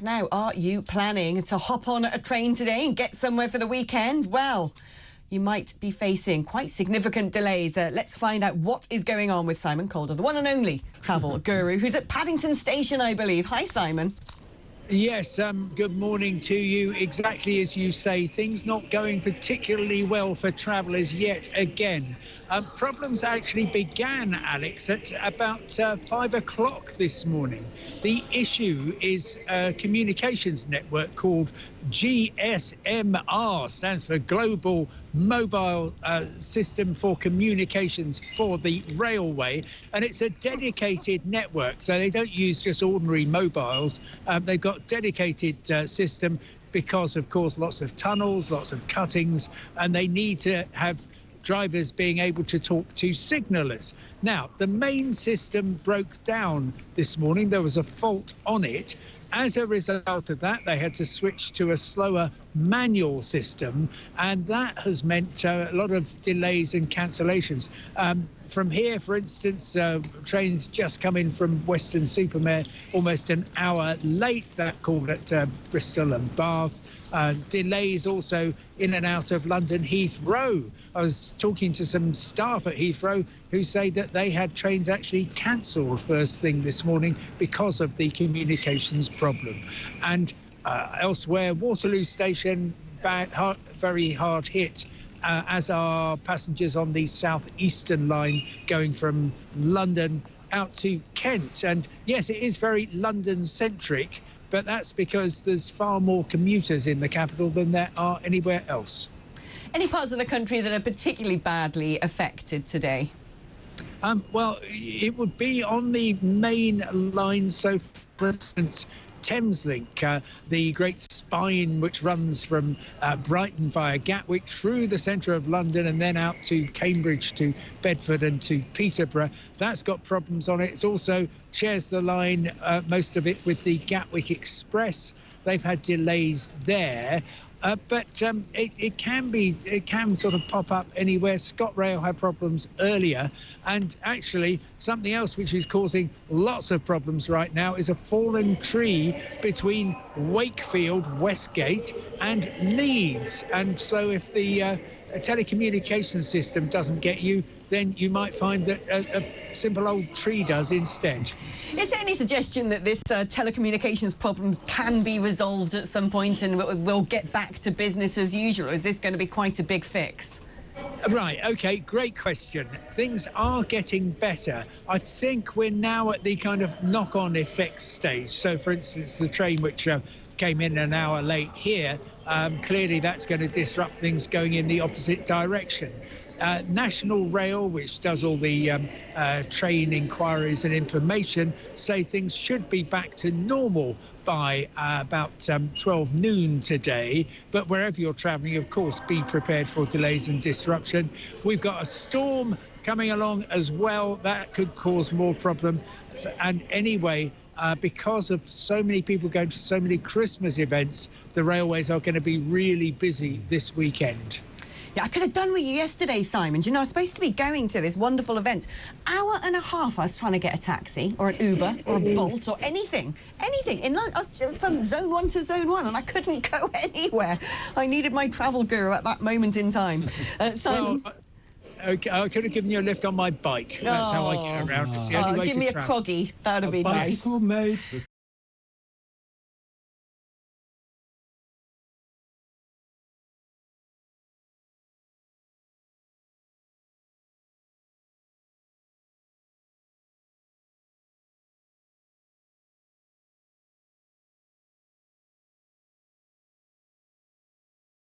now. Are you planning to hop on a train today and get somewhere for the weekend? Well, you might be facing quite significant delays. Let's find out what is going on with Simon Calder, the one and only travel guru, who's at Paddington Station, I believe. Hi, Simon. Yes, good morning to you. Exactly as you say, things not going particularly well for travellers yet again. Problems actually began, Alex, at about 5 o'clock this morning. The issue is a communications network called GSM-R, stands for Global Mobile System for Communications for the Railway, and it's a dedicated network, so they don't use just ordinary mobiles. They've got dedicated system because, of course, lots of tunnels, lots of cuttings, and they need to have drivers being able to talk to signallers. Now, the main system broke down this morning. There was a fault on it. As a result of that, they had to switch to a slower manual system, and that has meant a lot of delays and cancellations. From here, for instance, trains just come in from Western-super-Mare almost an hour late. That called at Bristol and Bath. Delays also in and out of London Heathrow. I was talking to some staff at Heathrow who say that they had trains actually cancelled first thing this morning because of the communications problem. And elsewhere, Waterloo Station, very hard hit, as are passengers on the southeastern line going from London out to Kent. And yes, it is very London-centric, but that's because there's far more commuters in the capital than there are anywhere else. Any parts of the country that are particularly badly affected today? Well, it would be on the main lines. So, for instance, Thameslink, the great spine which runs from Brighton via Gatwick through the centre of London and then out to Cambridge, to Bedford and to Peterborough. That's got problems on it. It also shares the line, most of it, with the Gatwick Express. They've had delays there. But it can sort of pop up anywhere. ScotRail had problems earlier, and actually something else which is causing lots of problems right now is a fallen tree between Wakefield, Westgate and Leeds. And so if the telecommunications system doesn't get you, then you might find that a simple old tree does instead. Is there any suggestion that this telecommunications problem can be resolved at some point and we'll get back to business as usual? Is this going to be quite a big fix? Right, OK, great question. Things are getting better. I think we're now at the kind of knock-on effects stage. So, for instance, the train which came in an hour late here, clearly that's going to disrupt things going in the opposite direction. National Rail, which does all the train inquiries and information, say things should be back to normal by about 12 noon today. But wherever you're travelling, of course, be prepared for delays and disruption. We've got a storm coming along as well. That could cause more problems. And anyway, because of so many people going to so many Christmas events, the railways are going to be really busy this weekend. Yeah, I could have done with you yesterday, Simon. Do you know, I was supposed to be going to this wonderful event. Hour and a half I was trying to get a taxi or an Uber or a Bolt or anything. Anything. I was from zone 1 to zone 1 and I couldn't go anywhere. I needed my travel guru at that moment in time. Simon... Well, okay, I could have given you a lift on my bike. That's how I get around. It's the only way give to me travel. a croggy. That would be nice. Bicycle made for